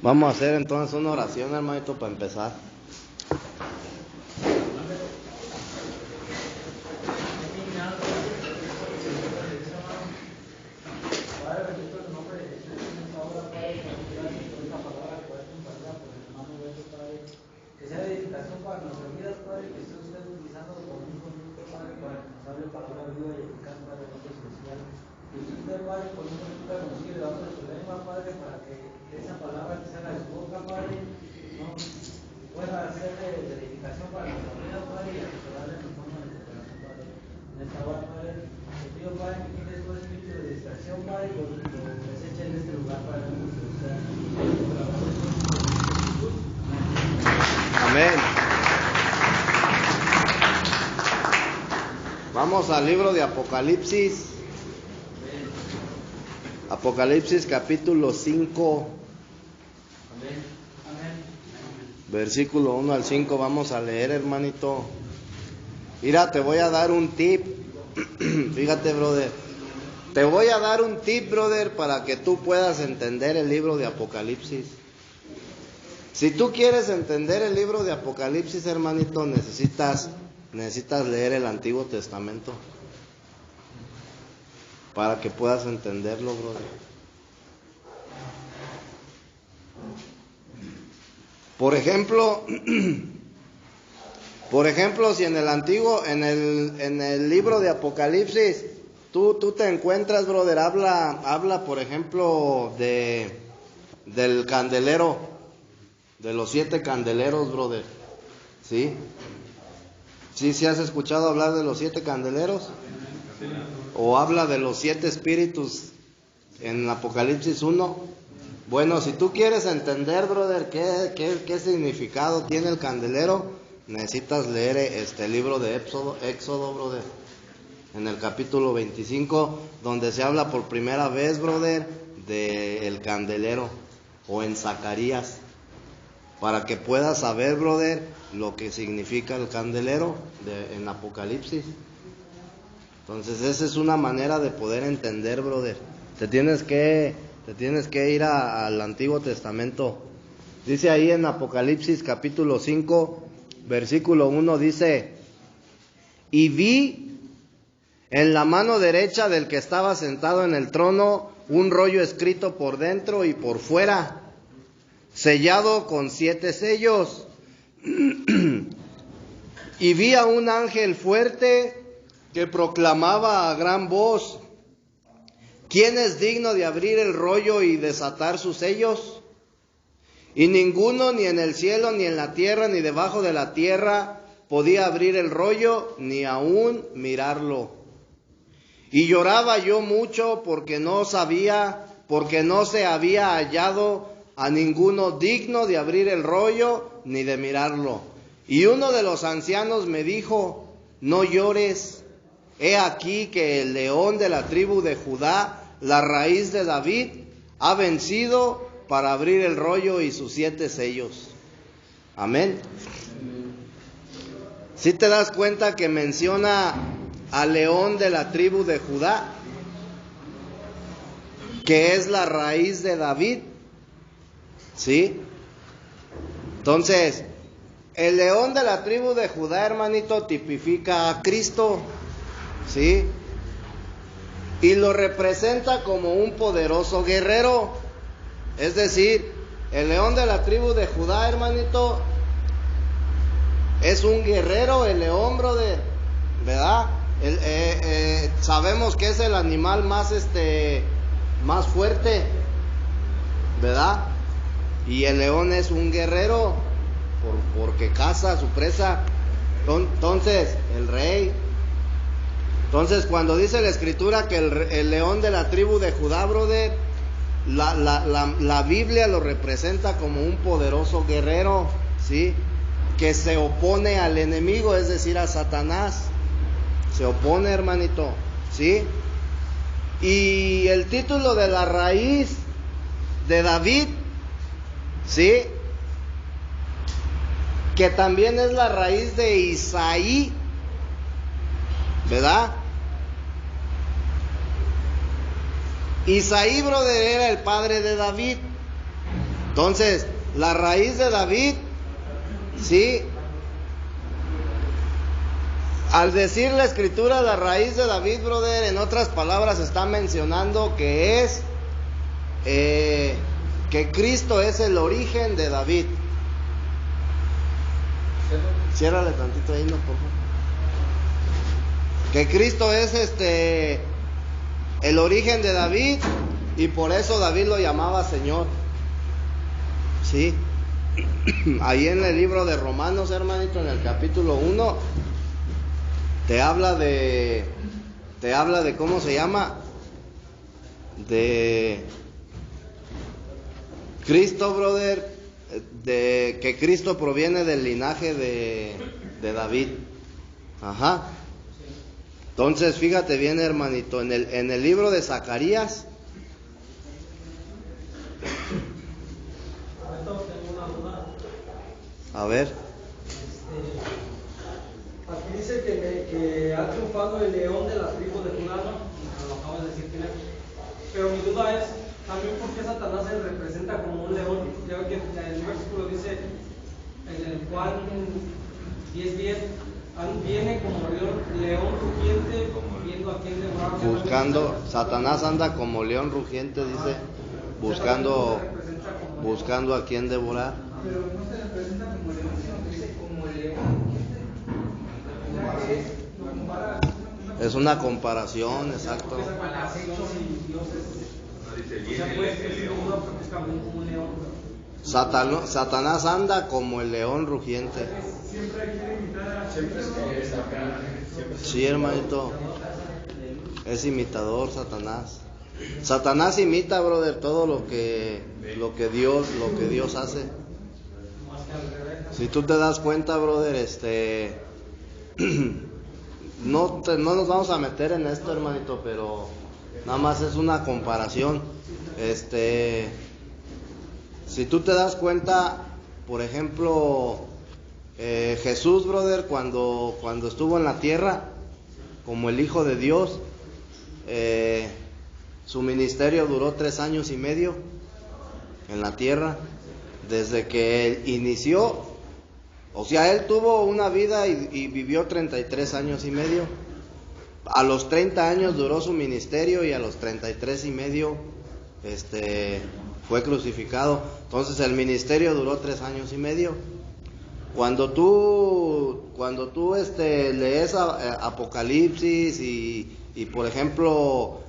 Vamos a hacer entonces una oración, hermanito, para empezar. Que sea de edificación para nuestras vidas, Padre, que esté usted utilizando por un conjunto, Padre, para que nos hable palabra viva y eficaz, Padre, en especial. Que usted, Padre, por un conjunto nos sigue dando su lengua, Padre, para que esa palabra que salga de su boca, Padre, no pueda ser de edificación para nuestras vidas, Padre, y a restaurarle en forma de corazón, Padre. En esta hora, Padre, te pido, Padre, que quites todo espíritu de distracción, Padre, y lo deseche en este lugar, Padre, en nuestra vida. Amén. Vamos al libro de Apocalipsis. Apocalipsis capítulo 5. Versículo 1 al 5. Vamos a leer, hermanito. Mira, te voy a dar un tip. Fíjate, brother. Te voy a dar un tip, brother, para que tú puedas entender el libro de Apocalipsis. Si tú quieres entender el libro de Apocalipsis, hermanito, necesitas leer el Antiguo Testamento para que puedas entenderlo, brother. Por ejemplo, si en el libro de Apocalipsis, tú te encuentras, brother, habla, por ejemplo, del candelero. De los 7 candeleros, brother. ¿Sí? ¿Sí has escuchado hablar de los 7 candeleros? ¿O habla de los 7 espíritus en Apocalipsis 1? Bueno, si tú quieres entender, brother, qué significado tiene el candelero, necesitas leer este libro de Éxodo, brother. En el capítulo 25, donde se habla por primera vez, brother, del candelero. O en Zacarías. Para que puedas saber, brother, lo que significa el candelero en Apocalipsis. Entonces, esa es una manera de poder entender, brother. Te tienes que ir al Antiguo Testamento. Dice ahí en Apocalipsis capítulo 5, versículo 1, dice: y vi en la mano derecha del que estaba sentado en el trono un rollo escrito por dentro y por fuera, sellado con 7 sellos. Y vi a un ángel fuerte que proclamaba a gran voz: ¿quién es digno de abrir el rollo y desatar sus sellos? Y ninguno, ni en el cielo, ni en la tierra, ni debajo de la tierra, podía abrir el rollo, ni aún mirarlo. Y lloraba yo mucho porque no se había hallado a ninguno digno de abrir el rollo ni de mirarlo. Y uno de los ancianos me dijo: no llores, he aquí que el león de la tribu de Judá, la raíz de David, ha vencido para abrir el rollo y sus 7 sellos. Amén. ¿Sí te das cuenta que menciona al león de la tribu de Judá, que es la raíz de David? ¿Sí? Entonces, el león de la tribu de Judá, hermanito, tipifica a Cristo, ¿sí? Y lo representa como un poderoso guerrero. Es decir, el león de la tribu de Judá, hermanito, es un guerrero, el león, brother, ¿verdad? Sabemos que es el animal más fuerte, ¿verdad? Y el león es un guerrero porque caza a su presa. Entonces, el rey. Entonces, cuando dice la escritura que el león de la tribu de Judá, brother, la Biblia lo representa como un poderoso guerrero, ¿sí? Que se opone al enemigo, es decir, a Satanás. Se opone, hermanito, ¿sí? Y el título de la raíz de David, ¿sí? Que también es la raíz de Isaí, ¿verdad? Isaí, brother, era el padre de David. Entonces, la raíz de David, ¿sí? Al decir la escritura la raíz de David, brother, en otras palabras está mencionando que es que Cristo es el origen de David. Ciérrale tantito ahí, no, por favor. Que Cristo es el origen de David, y por eso David lo llamaba Señor. Sí. Ahí en el libro de Romanos, hermanito, en el capítulo 1, te habla de ¿cómo se llama? De Cristo, brother, de que Cristo proviene del linaje de David. Ajá. Entonces, fíjate bien, hermanito, en el libro de Zacarías. A ver. Aquí dice que ha triunfado el león de la tribu de Judá, ¿no? Lo acabo de decir que pero mi duda es también por qué Satanás se representa como un león. Ya que el versículo dice en el Juan 10:10, viene como león rugiente, viendo a quién devorar. Buscando, Satanás anda como león rugiente, dice, buscando a quién devorar. Pero no se representa como león, sino que dice como león. Es una comparación, exacto. Satanás anda como el león rugiente. Sí, hermanito. Es imitador, Satanás. Satanás imita, brother, todo lo que Dios hace. Si tú te das cuenta, brother, no nos vamos a meter en esto, hermanito, pero nada más es una comparación. Si tú te das cuenta, por ejemplo, Jesús, brother, cuando estuvo en la tierra como el Hijo de Dios, su ministerio duró 3 años y medio en la tierra, desde que él inició. O sea, él tuvo una vida y vivió 33 años y medio. A los 30 años duró su ministerio y a los 33 y medio fue crucificado. Entonces el ministerio duró 3 años y medio. Cuando tú lees Apocalipsis y por ejemplo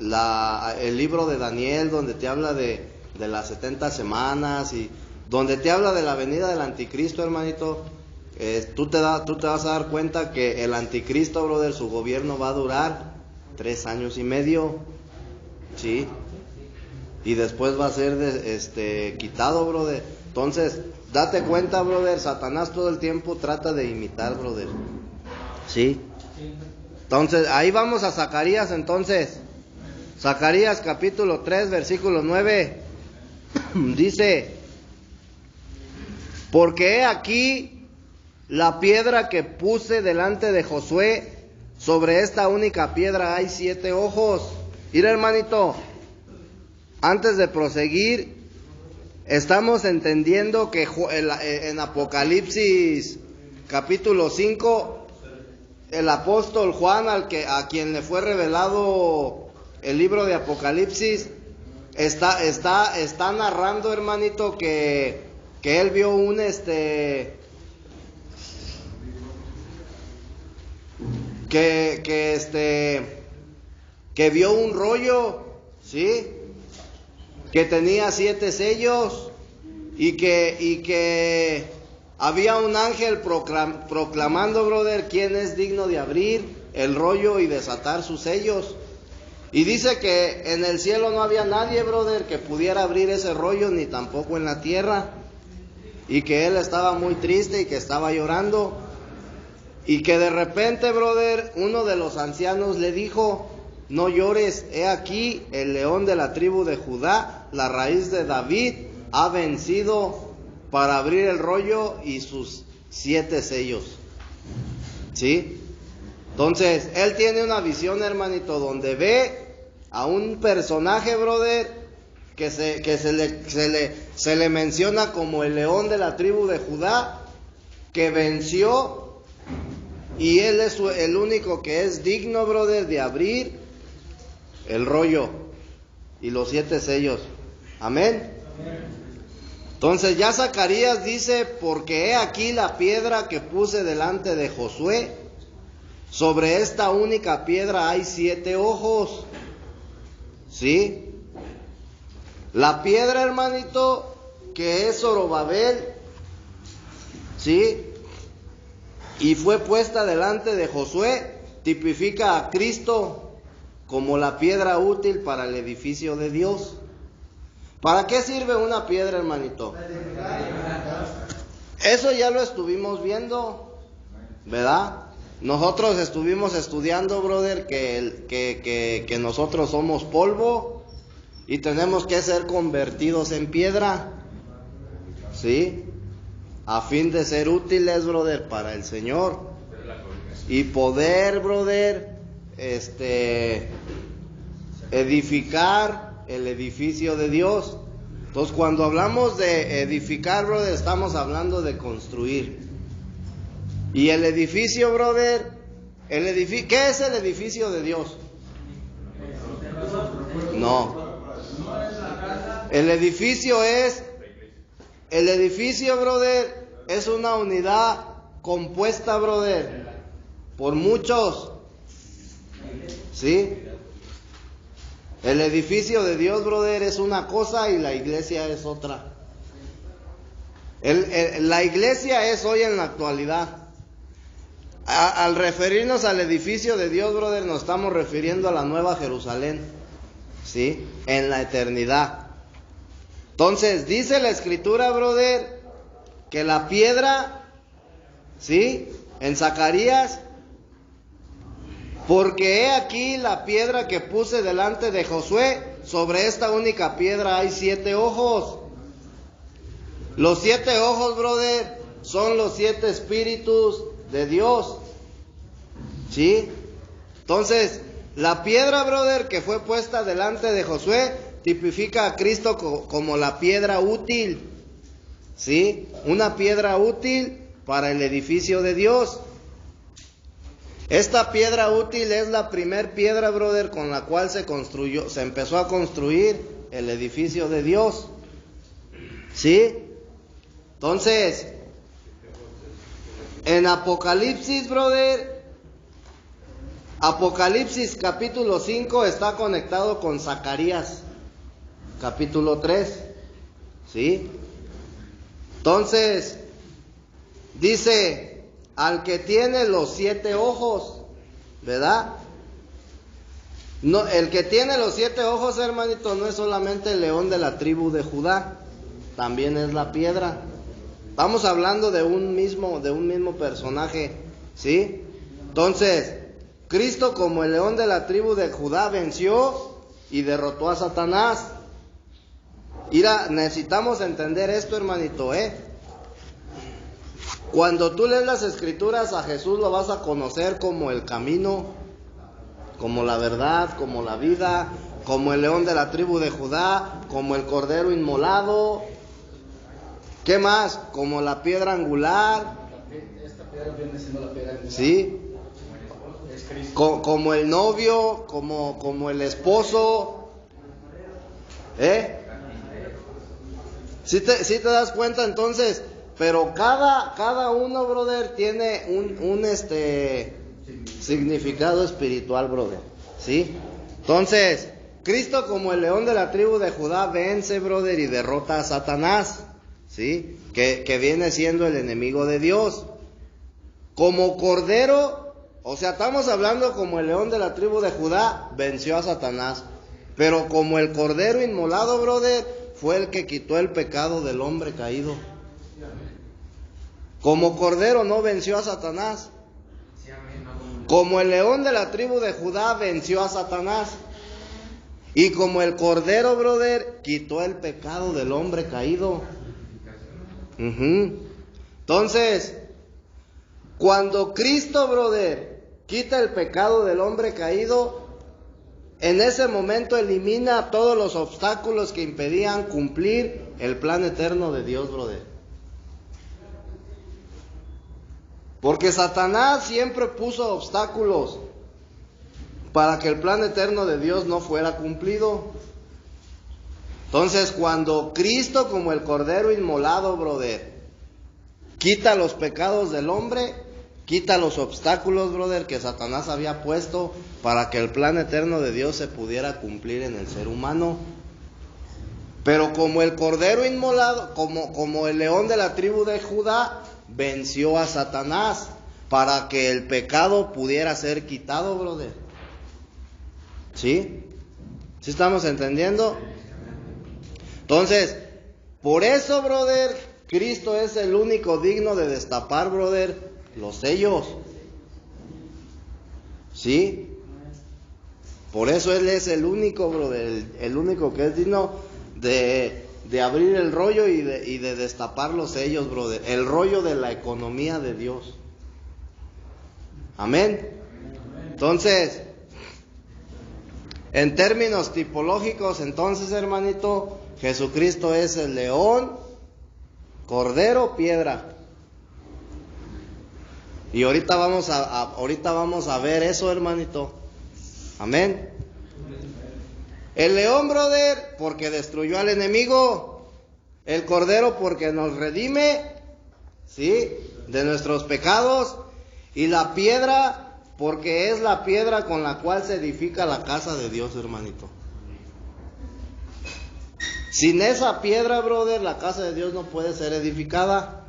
el libro de Daniel, donde te habla de las 70 semanas y donde te habla de la venida del anticristo, hermanito, tú te vas a dar cuenta que el anticristo, brother, su gobierno va a durar 3 años y medio, ¿sí? Y después va a ser quitado, brother. Entonces, date cuenta, brother, Satanás todo el tiempo trata de imitar, brother, ¿sí? Entonces, ahí vamos a Zacarías, entonces. Zacarías capítulo 3, versículo 9, dice: porque he aquí la piedra que puse delante de Josué, sobre esta única piedra hay 7 ojos. Mira, hermanito, antes de proseguir, estamos entendiendo que en Apocalipsis capítulo 5, el apóstol Juan, a quien le fue revelado el libro de Apocalipsis, está narrando, hermanito, que él vio que vio un rollo, ¿sí? Que tenía 7 sellos y que había un ángel proclamando, brother, quién es digno de abrir el rollo y desatar sus sellos. Y dice que en el cielo no había nadie, brother, que pudiera abrir ese rollo, ni tampoco en la tierra. Y que él estaba muy triste y que estaba llorando. Y que de repente, brother, uno de los ancianos le dijo: no llores, he aquí el león de la tribu de Judá, la raíz de David, ha vencido para abrir el rollo y sus 7 sellos. ¿Sí? Entonces, él tiene una visión, hermanito, donde ve a un personaje, brother, que se le menciona como el león de la tribu de Judá, que venció, y él es el único que es digno, brother, de abrir el rollo y los 7 sellos. Amén. Entonces ya Zacarías dice: porque he aquí la piedra que puse delante de Josué, sobre esta única piedra hay 7 ojos. ¿Sí? La piedra, hermanito, que es Zorobabel, ¿sí? Y fue puesta delante de Josué, tipifica a Cristo como la piedra útil para el edificio de Dios. ¿Para qué sirve una piedra, hermanito? Eso ya lo estuvimos viendo, ¿verdad? Nosotros estuvimos estudiando, brother, que nosotros somos polvo y tenemos que ser convertidos en piedra, ¿sí? A fin de ser útiles, brother, para el Señor y poder, brother, edificar el edificio de Dios. Entonces, cuando hablamos de edificar, brother, estamos hablando de construir. Y el edificio, brother, ¿qué es el edificio de Dios? No. El edificio, brother, es una unidad compuesta, brother, por muchos. ¿Sí? El edificio de Dios, brother, es una cosa y la iglesia es otra. La iglesia es hoy en la actualidad. Al referirnos al edificio de Dios, brother, nos estamos refiriendo a la Nueva Jerusalén, ¿sí? En la eternidad. Entonces, dice la Escritura, brother, que la piedra, ¿sí? En Zacarías: porque he aquí la piedra que puse delante de Josué, sobre esta única piedra hay 7 ojos. Los 7 ojos, brother, son los 7 espíritus de Dios, ¿sí? Entonces, la piedra, brother, que fue puesta delante de Josué, tipifica a Cristo como la piedra útil, ¿sí? Una piedra útil para el edificio de Dios. Esta piedra útil es la primer piedra, brother, con la cual se empezó a construir el edificio de Dios, ¿sí? Entonces, en Apocalipsis, brother, Apocalipsis capítulo 5 está conectado con Zacarías capítulo 3, ¿sí? Entonces, dice: al que tiene los 7 ojos, ¿verdad? No, el que tiene los 7 ojos, hermanito, no es solamente el león de la tribu de Judá, también es la piedra. Estamos hablando de un mismo personaje, ¿sí? Entonces, Cristo, como el león de la tribu de Judá, venció y derrotó a Satanás. Mira, necesitamos entender esto, hermanito, Cuando tú lees las Escrituras, a Jesús lo vas a conocer como el camino, como la verdad, como la vida, como el león de la tribu de Judá, como el cordero inmolado. ¿Qué más? Como la piedra angular. Esta piedra viene siendo la piedra angular. ¿Sí? Es Cristo. Como el novio, como el esposo. ¿Sí te das cuenta entonces? Pero cada uno, brother, tiene un significado espiritual, brother, ¿sí? Entonces, Cristo, como el león de la tribu de Judá, vence, brother, y derrota a Satanás, ¿sí? Que viene siendo el enemigo de Dios. Como cordero, o sea, estamos hablando como el león de la tribu de Judá venció a Satanás, pero como el cordero inmolado, brother, fue el que quitó el pecado del hombre caído. Como cordero no venció a Satanás. Como el león de la tribu de Judá venció a Satanás. Y como el cordero, brother, quitó el pecado del hombre caído. Entonces, cuando Cristo, brother, quita el pecado del hombre caído, en ese momento elimina todos los obstáculos que impedían cumplir el plan eterno de Dios, brother. Porque Satanás siempre puso obstáculos para que el plan eterno de Dios no fuera cumplido. Entonces, cuando Cristo, como el Cordero inmolado, brother, quita los pecados del hombre, quita los obstáculos, brother, que Satanás había puesto para que el plan eterno de Dios se pudiera cumplir en el ser humano. Pero como el Cordero inmolado, como el león de la tribu de Judá, venció a Satanás para que el pecado pudiera ser quitado, brother. ¿Sí? ¿Sí estamos entendiendo? Entonces, por eso, brother, Cristo es el único digno de destapar, brother, los sellos. ¿Sí? Por eso Él es el único, brother, el único que es digno de abrir el rollo y de destapar los sellos, brother. El rollo de la economía de Dios. Amén. Entonces, en términos tipológicos, entonces, hermanito, Jesucristo es el león, cordero, piedra. Y ahorita vamos a ver eso, hermanito. Amén. El león, brother, porque destruyó al enemigo. El cordero, porque nos redime, ¿sí?, de nuestros pecados. Y la piedra, porque es la piedra con la cual se edifica la casa de Dios, hermanito. Sin esa piedra, brother, la casa de Dios no puede ser edificada.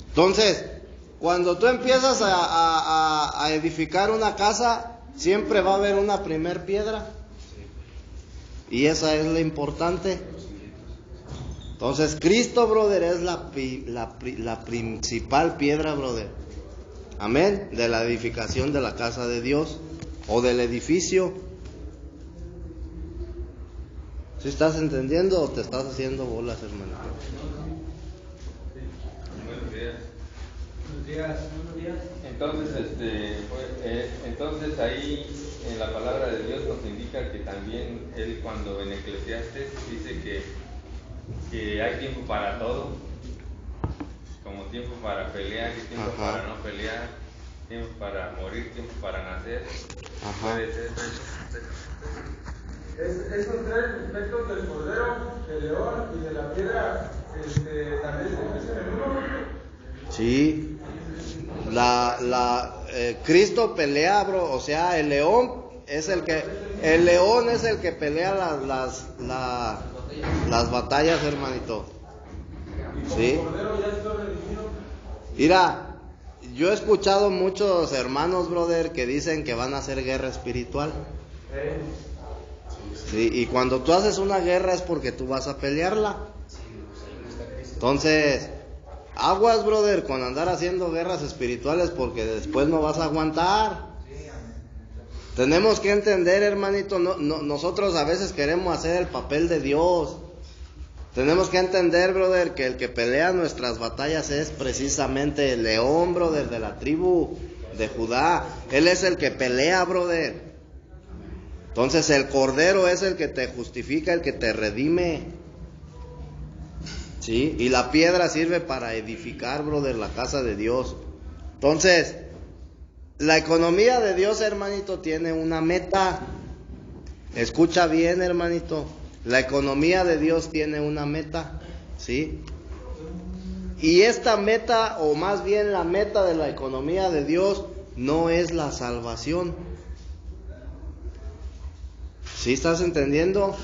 Entonces, cuando tú empiezas a edificar una casa, siempre va a haber una primer piedra. Y esa es la importante. Entonces, Cristo, brother, es la principal piedra, brother. Amén. De la edificación de la casa de Dios o del edificio. ¿Sí estás entendiendo o te estás haciendo bolas, hermano? Buenos días. Buenos días. Entonces ahí en la palabra de Dios nos indica que también él, cuando en Eclesiastes dice que hay tiempo para todo, como tiempo para pelear y tiempo para no pelear, tiempo para morir, tiempo para nacer. Puede ser. Esos tres aspectos del cordero, del león y de la piedra, también se dicen en uno. Sí. Cristo pelea, bro. O sea, el león es el que pelea las batallas, hermanito. Sí. Mira, yo he escuchado muchos hermanos, brother, que dicen que van a hacer guerra espiritual. Sí, y cuando tú haces una guerra es porque tú vas a pelearla. Entonces, aguas, brother, con andar haciendo guerras espirituales, porque después no vas a aguantar. Tenemos que entender, hermanito, nosotros a veces queremos hacer el papel de Dios. Tenemos que entender, brother, que el que pelea nuestras batallas es precisamente el león, brother, de la tribu de Judá. Él es el que pelea, brother. Entonces el cordero es el que te justifica, el que te redime. ¿Sí? Y la piedra sirve para edificar, brother, la casa de Dios. Entonces, la economía de Dios, hermanito, tiene una meta. Escucha bien, hermanito. La economía de Dios tiene una meta. ¿Sí? Y esta meta, o más bien la meta de la economía de Dios, no es la salvación. ¿Sí estás entendiendo?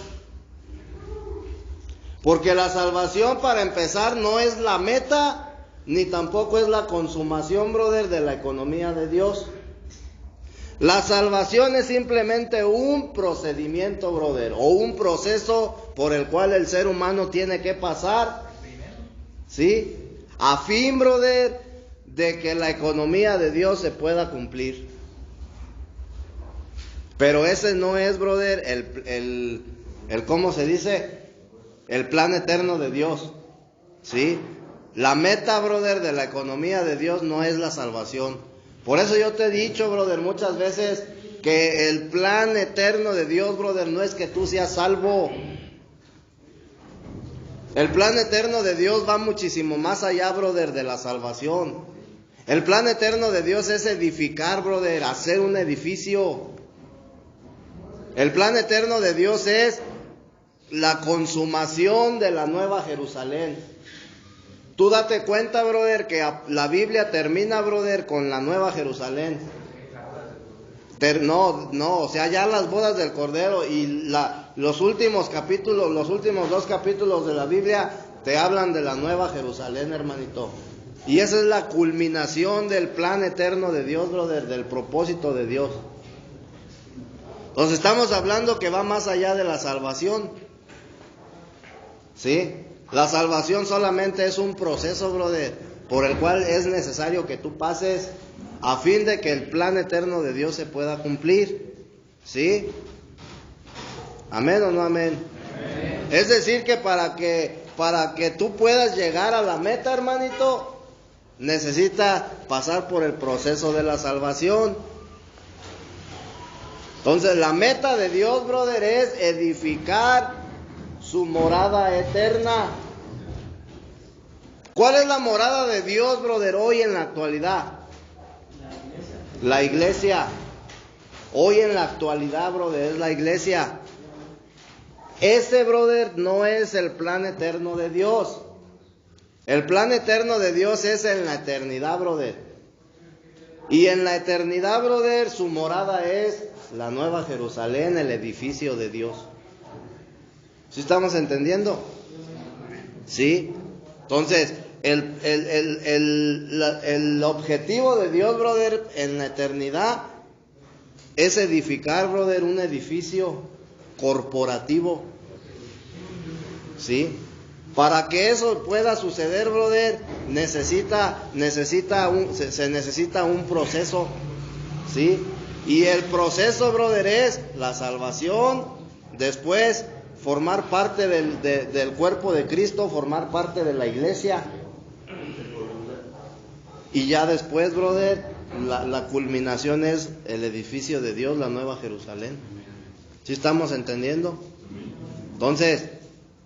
Porque la salvación, para empezar, no es la meta, ni tampoco es la consumación, brother, de la economía de Dios. La salvación es simplemente un procedimiento, brother, o un proceso por el cual el ser humano tiene que pasar, ¿sí? A fin, brother, de que la economía de Dios se pueda cumplir. Pero ese no es, brother, el ¿cómo se dice? El plan eterno de Dios, ¿sí? La meta, brother, de la economía de Dios no es la salvación. Por eso yo te he dicho, brother, muchas veces que el plan eterno de Dios, brother, no es que tú seas salvo. El plan eterno de Dios va muchísimo más allá, brother, de la salvación. El plan eterno de Dios es edificar, brother, hacer un edificio. El plan eterno de Dios es la consumación de la nueva Jerusalén. Tú date cuenta, brother, que la Biblia termina, brother, con la nueva Jerusalén. O sea, ya las bodas del Cordero y los últimos capítulos, los últimos 2 capítulos de la Biblia te hablan de la nueva Jerusalén, hermanito. Y esa es la culminación del plan eterno de Dios, brother, del propósito de Dios. Entonces estamos hablando que va más allá de la salvación. ¿Sí? La salvación solamente es un proceso, brother, por el cual es necesario que tú pases a fin de que el plan eterno de Dios se pueda cumplir. ¿Sí? ¿Amén o no amén? Amén. Es decir que para que tú puedas llegar a la meta, hermanito, necesita pasar por el proceso de la salvación. Entonces la meta de Dios, brother, es edificar su morada eterna. ¿Cuál es la morada de Dios, brother, hoy en la actualidad? La iglesia. Hoy en la actualidad, brother, es la iglesia. Ese, brother, no es el plan eterno de Dios. El plan eterno de Dios es en la eternidad, brother. Y en la eternidad, brother, su morada es la nueva Jerusalén, el edificio de Dios. ¿Sí estamos entendiendo? ¿Sí? Entonces, el objetivo de Dios, brother, en la eternidad es edificar, brother, un edificio corporativo. ¿Sí? Para que eso pueda suceder, brother, se necesita un proceso. ¿Sí? Y el proceso, brother, es la salvación, después formar parte del cuerpo de Cristo, formar parte de la iglesia. Y ya después, brother, la culminación es el edificio de Dios, la nueva Jerusalén. ¿Sí estamos entendiendo? Entonces,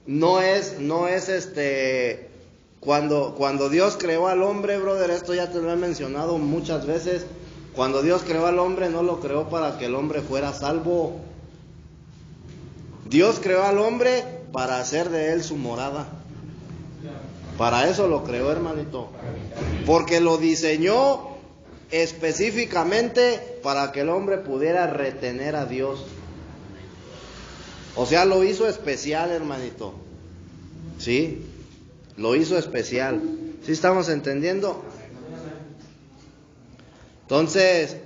no es cuando Dios creó al hombre, brother, esto ya te lo he mencionado muchas veces. Cuando Dios creó al hombre, no lo creó para que el hombre fuera salvo. Dios creó al hombre para hacer de él su morada. Para eso lo creó, hermanito. Porque lo diseñó específicamente para que el hombre pudiera retener a Dios. O sea, lo hizo especial, hermanito. ¿Sí? Lo hizo especial. ¿Sí estamos entendiendo? Entonces,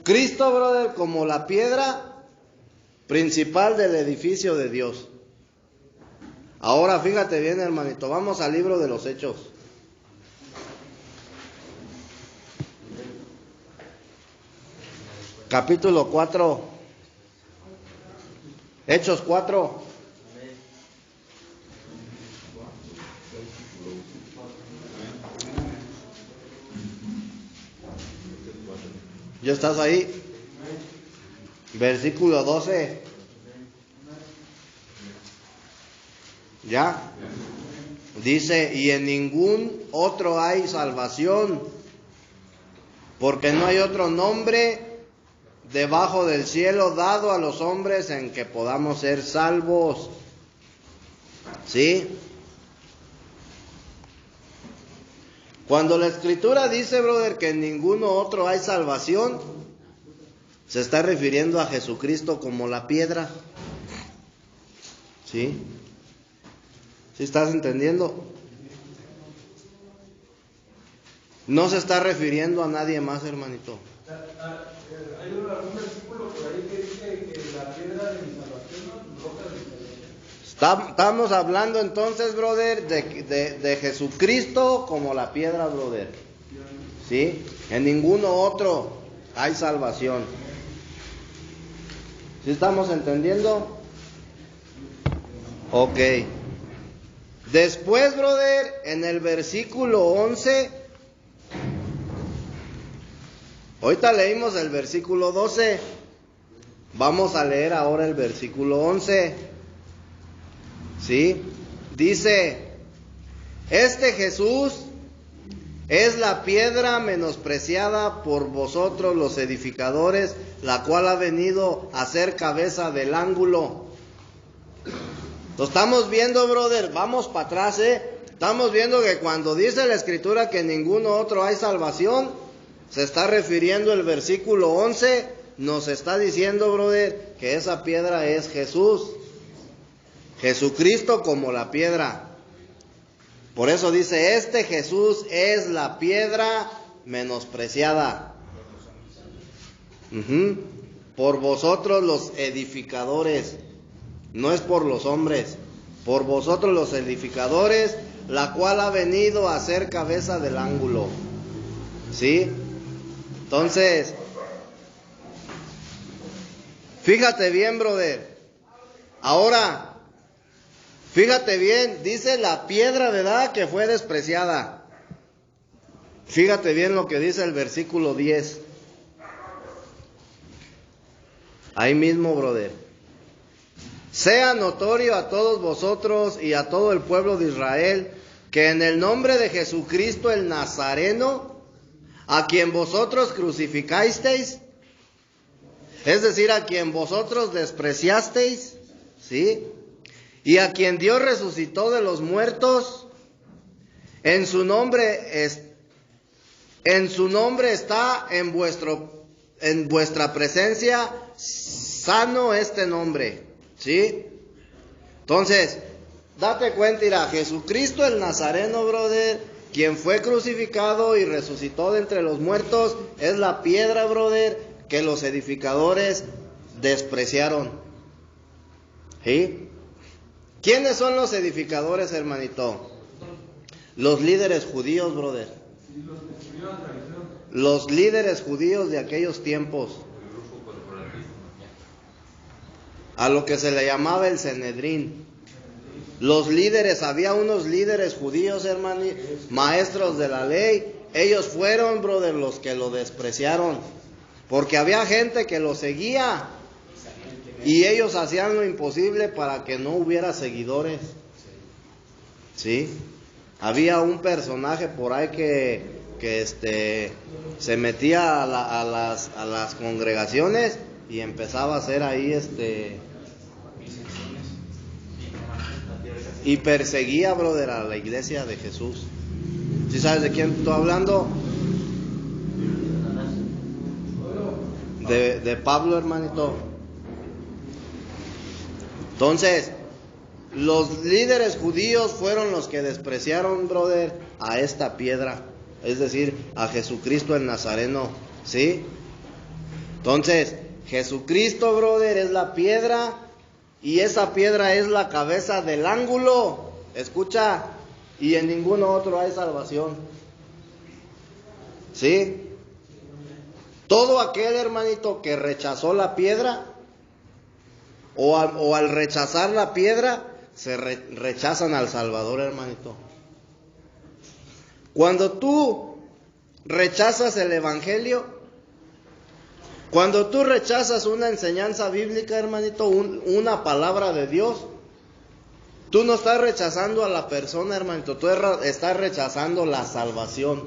Cristo, brother, como la piedra principal del edificio de Dios. Ahora fíjate bien, hermanito, vamos al libro de los Hechos. Capítulo 4. Hechos 4. ¿Ya estás ahí? Versículo 12. ¿Ya? Dice, y en ningún otro hay salvación, porque no hay otro nombre debajo del cielo dado a los hombres en que podamos ser salvos. ¿Sí? Cuando la Escritura dice, brother, que en ninguno otro hay salvación, se está refiriendo a Jesucristo como la piedra. ¿Sí? ¿Sí estás entendiendo? No se está refiriendo a nadie más, hermanito. Hay algún versículo por ahí que dice que la piedra de mi salvación, roca de mi salvación. Estamos hablando entonces, brother, de Jesucristo como la piedra, brother. ¿Sí? En ninguno otro hay salvación. ¿Sí estamos entendiendo? Ok. Después, brother, en el versículo 11, Ahorita leímos el versículo 12. Vamos a leer ahora el versículo 11. ¿Sí? Dice: este Jesús es la piedra menospreciada por vosotros los edificadores, la cual ha venido a ser cabeza del ángulo. Lo estamos viendo, brother. Vamos para atrás, Estamos viendo que cuando dice la Escritura que en ninguno otro hay salvación, se está refiriendo el versículo 11, nos está diciendo, brother, que esa piedra es Jesús. Jesucristo como la piedra. Por eso dice, este Jesús es la piedra menospreciada. Por vosotros los edificadores. No es por los hombres. Por vosotros los edificadores, la cual ha venido a ser cabeza del ángulo. ¿Sí? Entonces, fíjate bien, brother. Ahora, fíjate bien, dice la piedra, ¿verdad?, que fue despreciada. Fíjate bien lo que dice el versículo 10. Ahí mismo, brother. Sea notorio a todos vosotros y a todo el pueblo de Israel que en el nombre de Jesucristo el Nazareno, a quien vosotros crucificasteis, es decir, a quien vosotros despreciasteis, ¿sí?, y a quien Dios resucitó de los muertos, en su nombre está en vuestra presencia sano este nombre, ¿sí? Entonces, date cuenta, mira, Jesucristo el Nazareno, brother, quien fue crucificado y resucitó de entre los muertos, es la piedra, brother, que los edificadores despreciaron, ¿sí? ¿Quiénes son los edificadores, hermanito? Los líderes judíos, brother. Los líderes judíos de aquellos tiempos. A lo que se le llamaba el Sanedrín. Los líderes, había unos líderes judíos, hermano, maestros de la ley. Ellos fueron, brother, los que lo despreciaron. Porque había gente que lo seguía. Y ellos hacían lo imposible para que no hubiera seguidores. ¿Sí? Había un personaje por ahí que se metía a las congregaciones y empezaba a hacer ahí y perseguía, brother, a la iglesia de Jesús. ¿Sí sabes de quién estoy hablando? De Pablo, hermanito. Entonces, los líderes judíos fueron los que despreciaron, brother, a esta piedra, es decir, a Jesucristo el Nazareno, ¿sí? Entonces, Jesucristo, brother, es la piedra, y esa piedra es la cabeza del ángulo, escucha, y en ninguno otro hay salvación, ¿sí? Todo aquel, hermanito, que rechazó la piedra, o al rechazar la piedra, se rechazan al Salvador, hermanito. Cuando tú rechazas el Evangelio, cuando tú rechazas una enseñanza bíblica, hermanito, una palabra de Dios, tú no estás rechazando a la persona, hermanito, tú estás rechazando la salvación,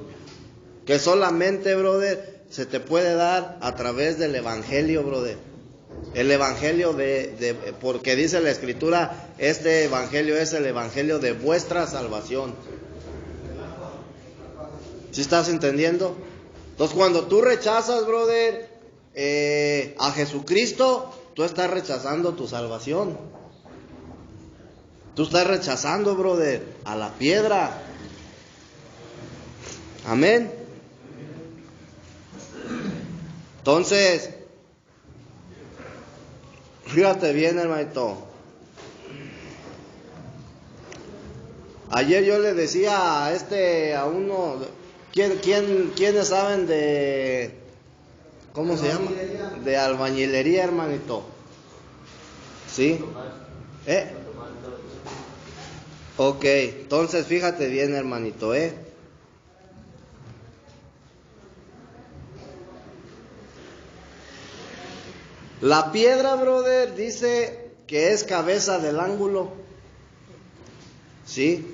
que solamente, brother, se te puede dar a través del Evangelio, brother. El Evangelio porque dice la Escritura, este Evangelio es el Evangelio de vuestra salvación. ¿Sí estás entendiendo? Entonces, cuando tú rechazas, brother, a Jesucristo, tú estás rechazando tu salvación. Tú estás rechazando, brother, a la piedra. Amén. Entonces, fíjate bien, hermanito. Ayer yo le decía a uno, ¿quiénes saben de, ¿cómo se llama? De albañilería, hermanito. ¿Sí? Ok, entonces fíjate bien, hermanito, La piedra, brother, dice que es cabeza del ángulo. ¿Sí?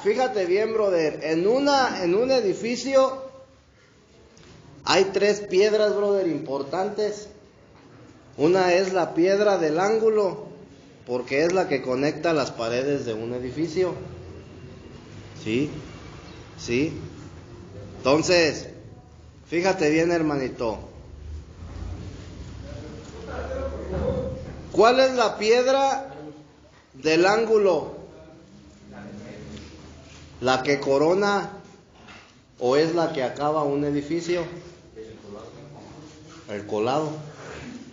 Fíjate bien, brother, en un edificio hay 3 piedras, brother, importantes. Una es la piedra del ángulo, porque es la que conecta las paredes de un edificio. ¿Sí? ¿Sí? Entonces, fíjate bien, hermanito. ¿Cuál es la piedra del ángulo? ¿La que corona o es la que acaba un edificio? El colado.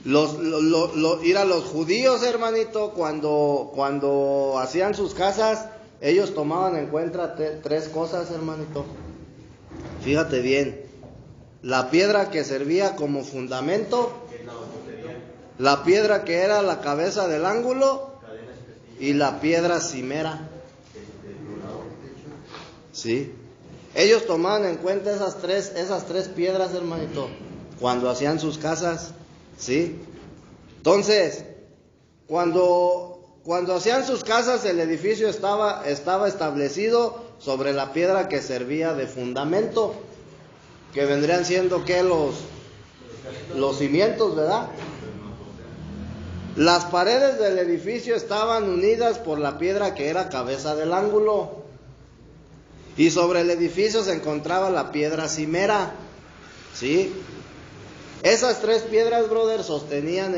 Mira, los judíos, hermanito, cuando hacían sus casas, ellos tomaban en cuenta 3 cosas, hermanito. Fíjate bien. La piedra que servía como fundamento, la piedra que era la cabeza del ángulo y la piedra cimera. ¿Sí? Ellos tomaban en cuenta esas tres piedras, hermanito, cuando hacían sus casas. ¿Sí? Entonces, cuando hacían sus casas, el edificio estaba establecido sobre la piedra que servía de fundamento, que vendrían siendo ¿qué? Los cimientos, ¿verdad? Las paredes del edificio estaban unidas por la piedra que era cabeza del ángulo, y sobre el edificio se encontraba la piedra cimera. ¿Sí? Esas 3 piedras, brother, sostenían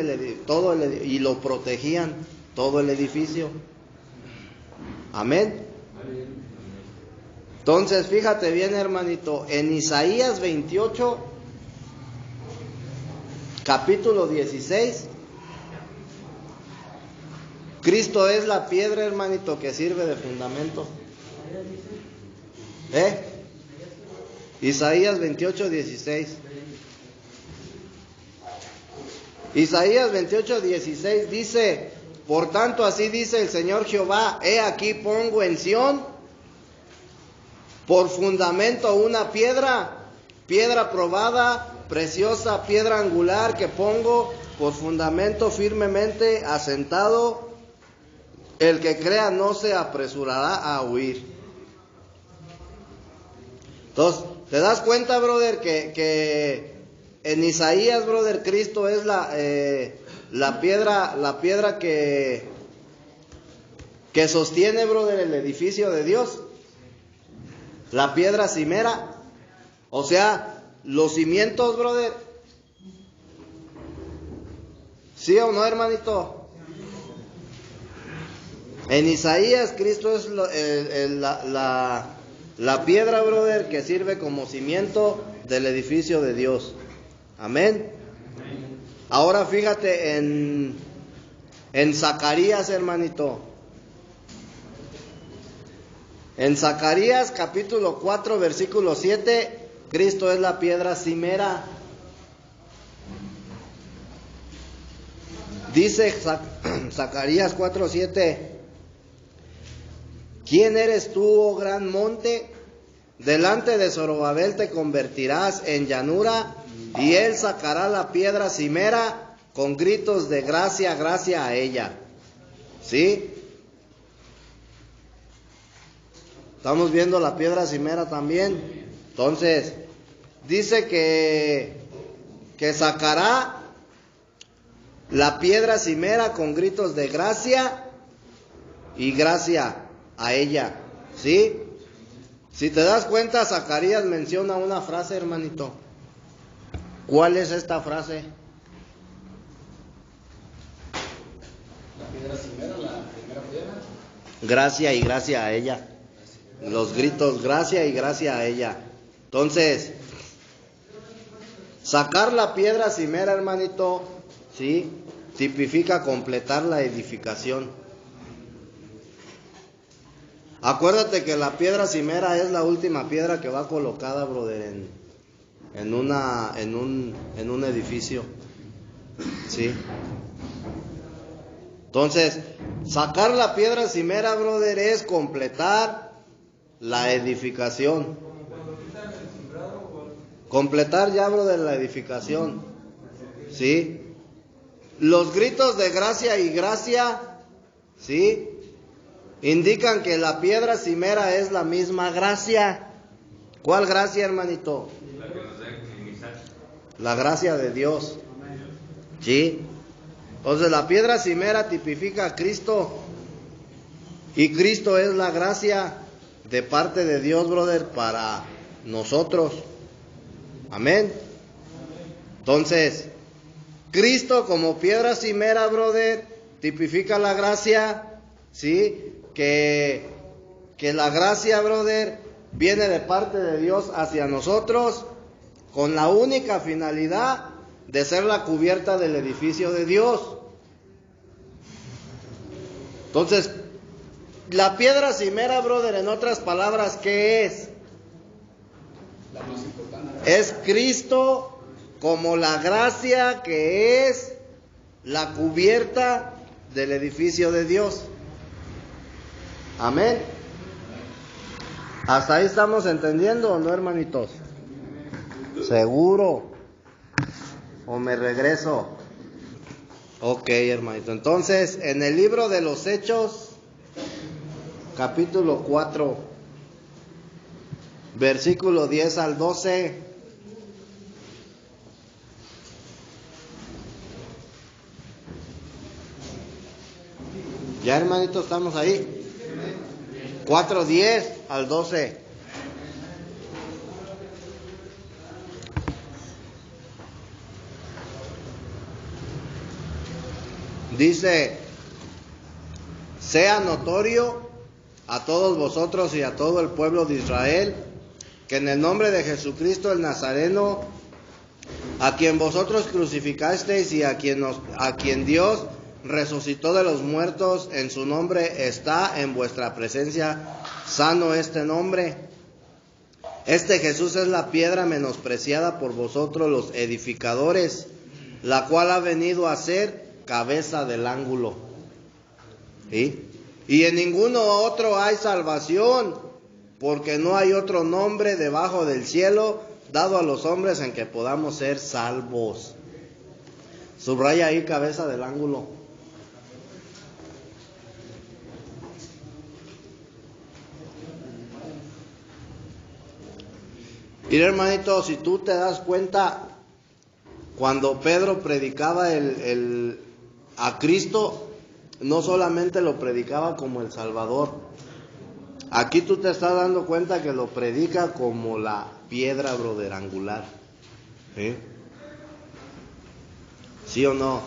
y lo protegían todo el edificio. Amén. Entonces, fíjate bien, hermanito, en Isaías 28, capítulo 16, Cristo es la piedra, hermanito, que sirve de fundamento. Isaías 28, 16. Isaías 28, 16 dice: por tanto, así dice el Señor Jehová, he aquí pongo en Sión por fundamento una piedra probada, preciosa, piedra angular, que pongo por fundamento firmemente asentado. El que crea no se apresurará a huir. Entonces, ¿te das cuenta, brother, que en Isaías, brother, Cristo es la piedra que sostiene, brother, el edificio de Dios? La piedra cimera. O sea, los cimientos, brother. ¿Sí o no, hermanito? En Isaías, Cristo es la piedra, brother, que sirve como cimiento del edificio de Dios. Amén. Ahora fíjate en Zacarías, hermanito. En Zacarías capítulo 4, versículo 7, Cristo es la piedra cimera. Dice Zacarías 4, 7: ¿quién eres tú, oh gran monte? Delante de Zorobabel te convertirás en llanura, y él sacará la piedra cimera con gritos de gracia, gracia a ella. ¿Sí? Estamos viendo la piedra cimera también. Entonces, dice que sacará la piedra cimera con gritos de gracia y gracia a ella. ¿Sí? Si te das cuenta, Zacarías menciona una frase, hermanito. ¿Cuál es esta frase? La piedra cimera, la primera piedra. Gracia y gracia a ella. Los gritos, gracia y gracia a ella. Entonces, sacar la piedra cimera, hermanito, ¿sí? Tipifica completar la edificación. Acuérdate que la piedra cimera es la última piedra que va colocada, brother, en un edificio. ¿Sí? Entonces, sacar la piedra cimera, brother, es completar la edificación. Completar ya, brother, la edificación. ¿Sí? los gritos de gracia y gracia, ¿sí?, indican que la piedra cimera es la misma gracia. ¿Cuál gracia, hermanito? La que nos da inmunizar. La gracia de Dios. ¿Sí? Entonces la piedra cimera tipifica a Cristo. Y Cristo es la gracia de parte de Dios, brother, para nosotros. Amén. Entonces, Cristo como piedra cimera, brother, tipifica la gracia, ¿sí? Que la gracia, brother, viene de parte de Dios hacia nosotros con la única finalidad de ser la cubierta del edificio de Dios. Entonces, la piedra cimera, brother, en otras palabras, ¿qué es? La más importante. Es Cristo como la gracia que es la cubierta del edificio de Dios. Amén. ¿Hasta ahí estamos entendiendo o no, hermanitos? ¿Seguro? ¿O me regreso? Ok, hermanito. Entonces, en el libro de los Hechos, capítulo 4, versículo 10 al 12. Ya, hermanito, estamos ahí. 4:10 al 12. Dice: sea notorio a todos vosotros y a todo el pueblo de Israel que en el nombre de Jesucristo el Nazareno, a quien vosotros crucificasteis y a quien Dios resucitó de los muertos, en su nombre está en vuestra presencia sano este nombre. Este Jesús es la piedra menospreciada por vosotros los edificadores, la cual ha venido a ser cabeza del ángulo. ¿Sí? Y en ninguno otro hay salvación, porque no hay otro nombre debajo del cielo dado a los hombres en que podamos ser salvos. Subraya ahí cabeza del ángulo. Y hermanito, si tú te das cuenta, cuando Pedro predicaba a Cristo, no solamente lo predicaba como el Salvador. Aquí tú te estás dando cuenta que lo predica como la piedra, brother, angular. ¿Sí? ¿Sí o no?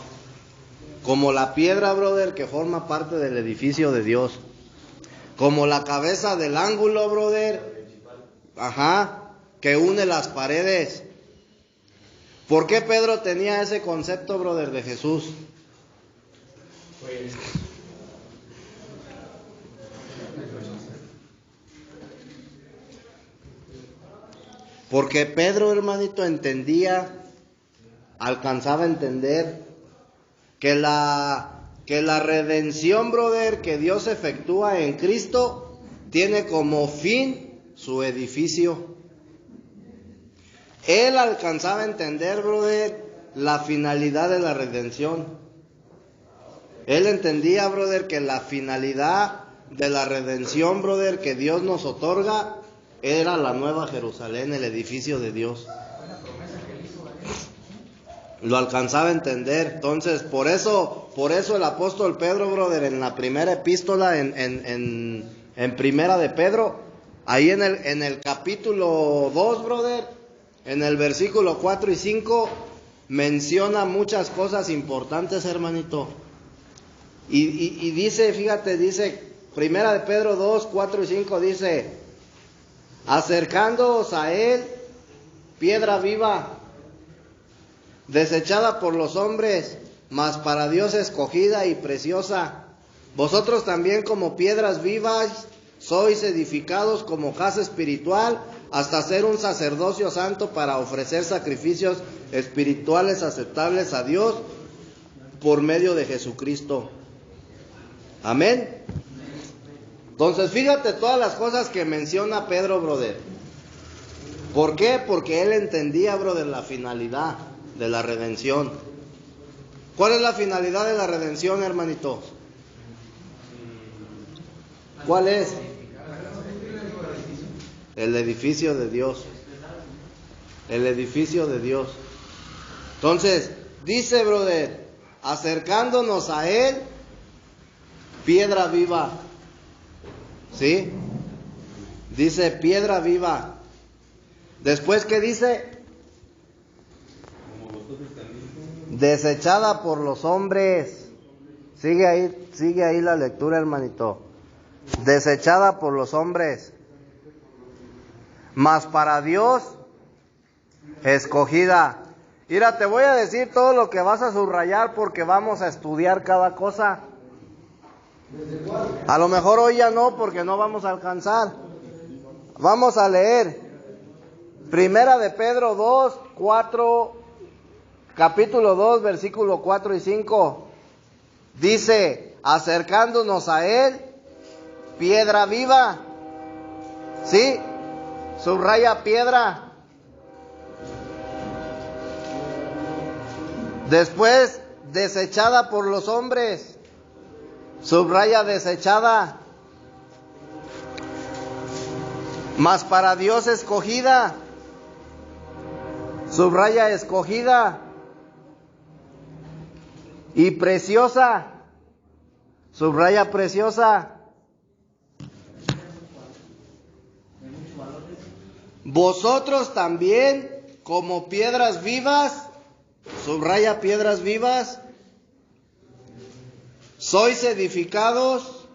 Como la piedra, brother, que forma parte del edificio de Dios. Como la cabeza del ángulo, brother. Ajá. Que une las paredes. ¿Por qué Pedro tenía ese concepto, brother, de Jesús? Pues, porque Pedro, hermanito, alcanzaba a entender que la redención, brother, que Dios efectúa en Cristo, tiene como fin su edificio. Él alcanzaba a entender, brother, la finalidad de la redención. Él entendía, brother, que la finalidad de la redención, brother, que Dios nos otorga, era la nueva Jerusalén, el edificio de Dios. Lo alcanzaba a entender. Entonces, por eso el apóstol Pedro, brother, en la primera epístola, en primera de Pedro, ahí en el capítulo 2, brother, en el versículo 4 y 5, menciona muchas cosas importantes, hermanito. Y dice, fíjate, dice, primera de Pedro 2, 4 y 5, dice: acercándoos a él, piedra viva, desechada por los hombres, mas para Dios escogida y preciosa. Vosotros también, como piedras vivas, sois edificados como casa espiritual, hasta ser un sacerdocio santo para ofrecer sacrificios espirituales aceptables a Dios por medio de Jesucristo. Amén. Entonces, fíjate todas las cosas que menciona Pedro, brother. ¿Por qué? Porque él entendía, brother, la finalidad de la redención. ¿Cuál es la finalidad de la redención, hermanito? ¿Cuál es? El edificio de Dios. El edificio de Dios. Entonces, dice, brother, acercándonos a Él, piedra viva. ¿Sí? Dice piedra viva. Después, ¿qué dice? Desechada por los hombres. Sigue ahí la lectura, hermanito. Desechada por los hombres, mas para Dios escogida. Mira, te voy a decir todo lo que vas a subrayar porque vamos a estudiar cada cosa. A lo mejor hoy ya no, porque no vamos a alcanzar. Vamos a leer Primera de Pedro 2, 4, capítulo 2, versículo 4 y 5. Dice, acercándonos a Él, piedra viva. ¿Sí? Subraya piedra. Después, desechada por los hombres. Subraya desechada. Mas para Dios escogida. Subraya escogida. Y preciosa. Subraya preciosa. Vosotros también, como piedras vivas, subraya piedras vivas, sois edificados,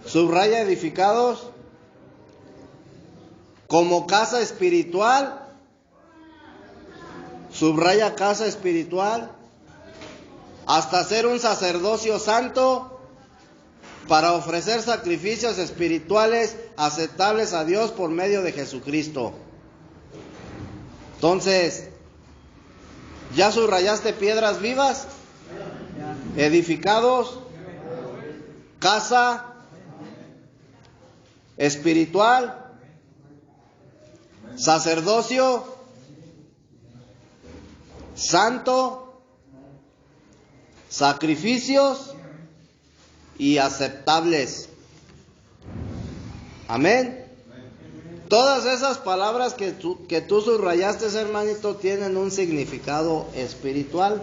subraya edificados, como casa espiritual, subraya casa espiritual, hasta ser un sacerdocio santo, para ofrecer sacrificios espirituales aceptables a Dios por medio de Jesucristo. Entonces, ¿ya subrayaste piedras vivas? Edificados, casa espiritual, sacerdocio santo, sacrificios y aceptables. Amén. Todas esas palabras que tú subrayaste, hermanito, tienen un significado espiritual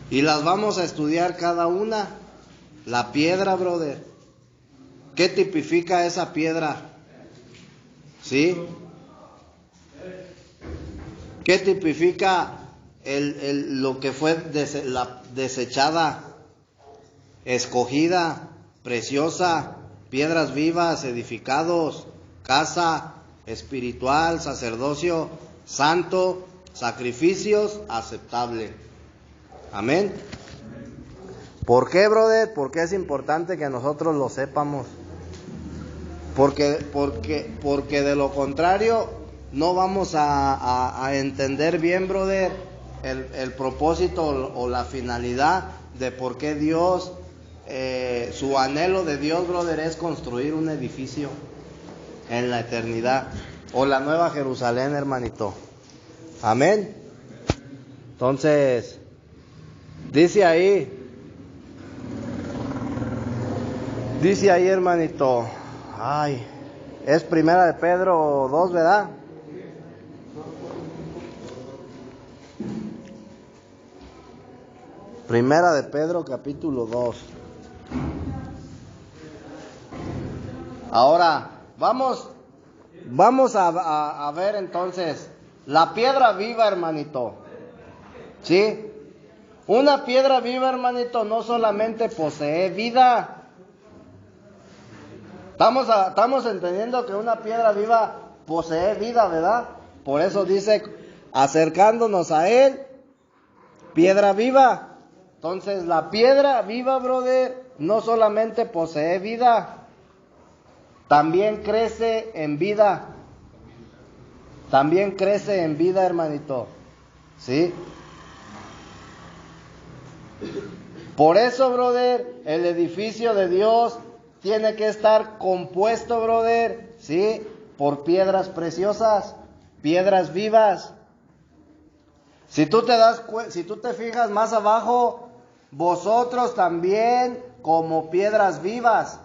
y las vamos a estudiar cada una. La piedra, brother, ¿qué tipifica esa piedra? ¿Sí? ¿Qué tipifica lo que fue la desechada, escogida, preciosa, piedras vivas, edificados, casa espiritual, sacerdocio santo, sacrificios aceptable? Amén. ¿Por qué, brother? Porque es importante que nosotros lo sepamos. Porque de lo contrario no vamos a entender bien, brother, el propósito o la finalidad de por qué Dios, su anhelo de Dios, brother, es construir un edificio en la eternidad, o la nueva Jerusalén, hermanito. Amén. Entonces, dice ahí, hermanito, es Primera de Pedro 2, ¿verdad? Primera de Pedro, capítulo 2. Ahora, vamos a ver entonces la piedra viva, hermanito. ¿Sí? Una piedra viva, hermanito, no solamente posee vida. Estamos entendiendo que una piedra viva posee vida, ¿verdad? Por eso dice, acercándonos a Él, piedra viva. Entonces, la piedra viva, brother, no solamente posee vida, también crece en vida. También crece en vida, hermanito. ¿Sí? Por eso, brother, el edificio de Dios tiene que estar compuesto, brother, ¿sí?, por piedras preciosas, piedras vivas. Si tú te fijas más abajo, vosotros también como piedras vivas.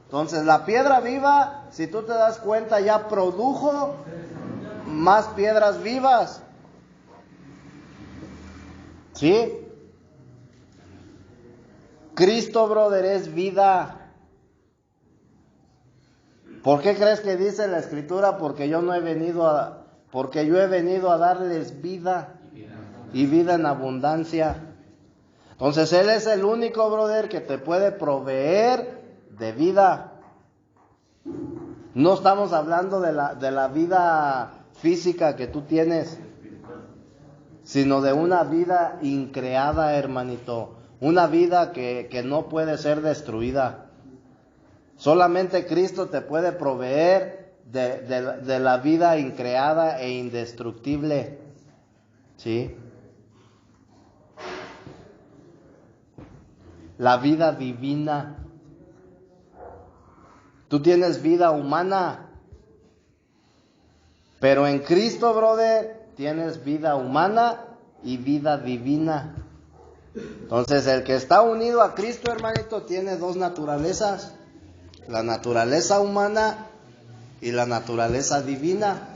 Entonces la piedra viva, si tú te das cuenta, ya produjo más piedras vivas. ¿Sí? Cristo, brother, es vida. ¿Por qué crees que dice la Escritura? Porque yo he venido a darles vida y vida en abundancia. Entonces Él es el único, brother, que te puede proveer de vida. No estamos hablando de la vida física que tú tienes, sino de una vida increada, hermanito. Una vida que no puede ser destruida. Solamente Cristo te puede proveer de la vida increada e indestructible. ¿Sí? La vida divina. Tú tienes vida humana, pero en Cristo, brother, tienes vida humana y vida divina. Entonces, el que está unido a Cristo, hermanito, tiene dos naturalezas: la naturaleza humana y la naturaleza divina.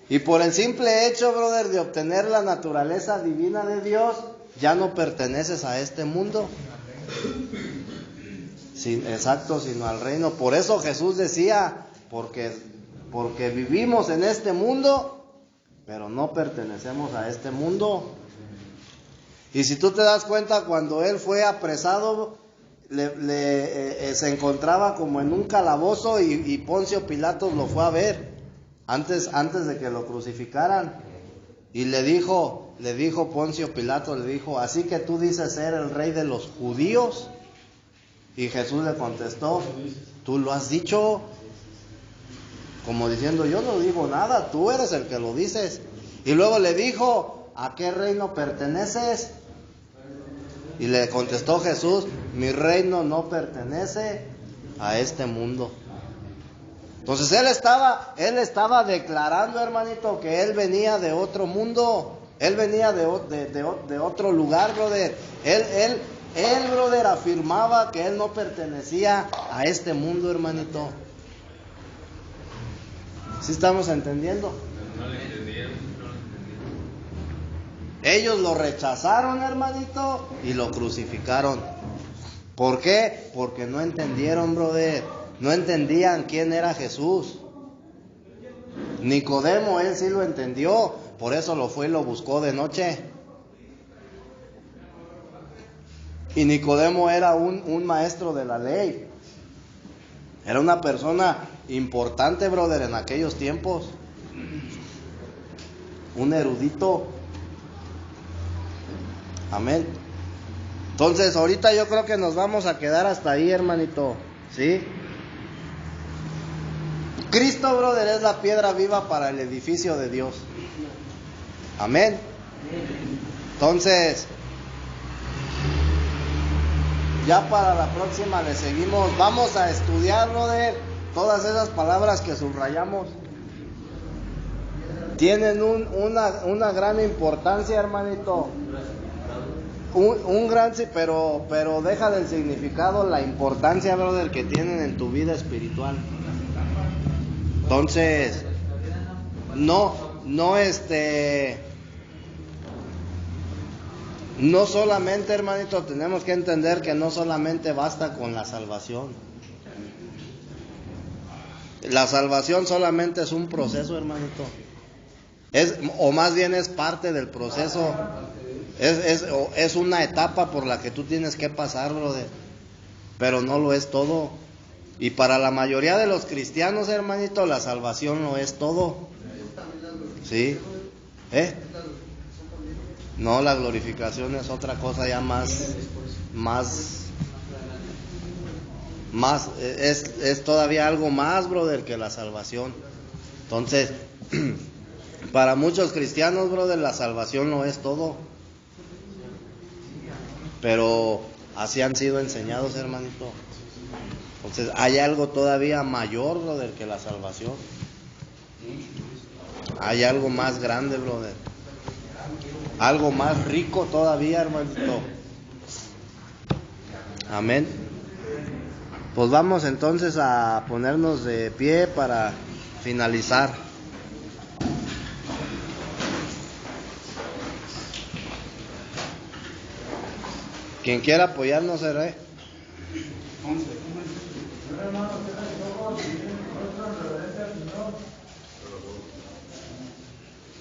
Y por el simple hecho, brother, de obtener la naturaleza divina de Dios, ya no perteneces a este mundo. Sí, exacto, sino al reino. Por eso Jesús decía, porque vivimos en este mundo, pero no pertenecemos a este mundo. Y si tú te das cuenta, cuando Él fue apresado, se encontraba como en un calabozo y Poncio Pilatos lo fue a ver antes de que lo crucificaran. Y le dijo Poncio Pilatos, le dijo: ¿así que tú dices ser el rey de los judíos? Y Jesús le contestó: tú lo has dicho. Como diciendo: yo no digo nada, tú eres el que lo dices. Y luego le dijo: ¿a qué reino perteneces? Y le contestó Jesús: mi reino no pertenece a este mundo. Entonces él estaba declarando, hermanito, que él venía de otro mundo. Él venía de otro lugar, brother. Él, brother, afirmaba que él no pertenecía a este mundo, hermanito. ¿Sí estamos entendiendo? No le entendieron. Ellos lo rechazaron, hermanito, y lo crucificaron. ¿Por qué? Porque no entendieron, brother. No entendían quién era Jesús. Nicodemo, él sí lo entendió. Por eso lo fue y lo buscó de noche. Y Nicodemo era un maestro de la ley. Era una persona importante, brother, en aquellos tiempos. Un erudito. Amén. Entonces, ahorita yo creo que nos vamos a quedar hasta ahí, hermanito. ¿Sí? Cristo, brother, es la piedra viva para el edificio de Dios. Amén. Entonces, ya para la próxima le seguimos. Vamos a estudiar, brother, todas esas palabras que subrayamos. Tienen una gran importancia, hermanito. Un gran, pero deja del significado la importancia, brother, que tienen en tu vida espiritual. Entonces, no solamente, hermanito, tenemos que entender que no solamente basta con la salvación. La salvación solamente es un proceso, hermanito. O más bien es parte del proceso. Es una etapa por la que tú tienes que pasar, brother. Pero no lo es todo. Y para la mayoría de los cristianos, hermanito, la salvación no es todo. ¿Sí? No, la glorificación es otra cosa ya es todavía algo más, brother, que la salvación. Entonces, para muchos cristianos, brother, la salvación no es todo. Pero así han sido enseñados, hermanito. Entonces, hay algo todavía mayor, brother, que la salvación. Hay algo más grande, brother. algo más rico todavía, hermanito. Amén. Pues vamos entonces a ponernos de pie para finalizar. Quien quiera apoyarnos, hermano.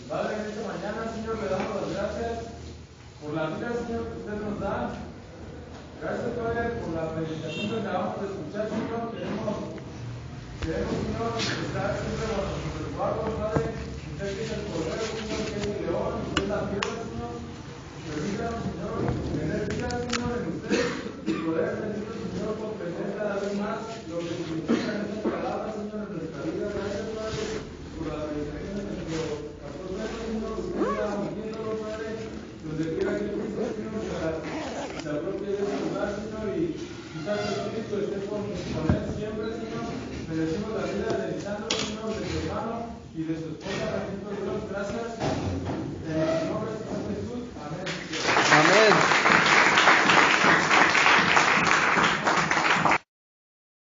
Padre, en esta mañana, Señor, le damos las gracias por la vida, Señor, que usted nos da. Gracias, Padre, por la predicación que acabamos de escuchar, Señor. Queremos, Señor, estar siempre bajo su resguardo, Padre. Usted tiene el poder, Señor, que es el león, usted es la piedra, Señor. Permítanos, Señor, tener vida, Señor, en usted y poder bendito, Señor, comprender cada vez más lo que significan estas palabras, Señor, en nuestra vida. Gracias, Padre, por la predicación de nuestro pastor, Señor, usted está metiéndolo, Padre, donde quiera que esté, Señor, se apropie de este lugar, Señor, y quizás el Espíritu esté con él siempre, Señor. Bendecimos la vida de Lisandro, Señor, de su hermano y de su esposa, bendito Dios, gracias.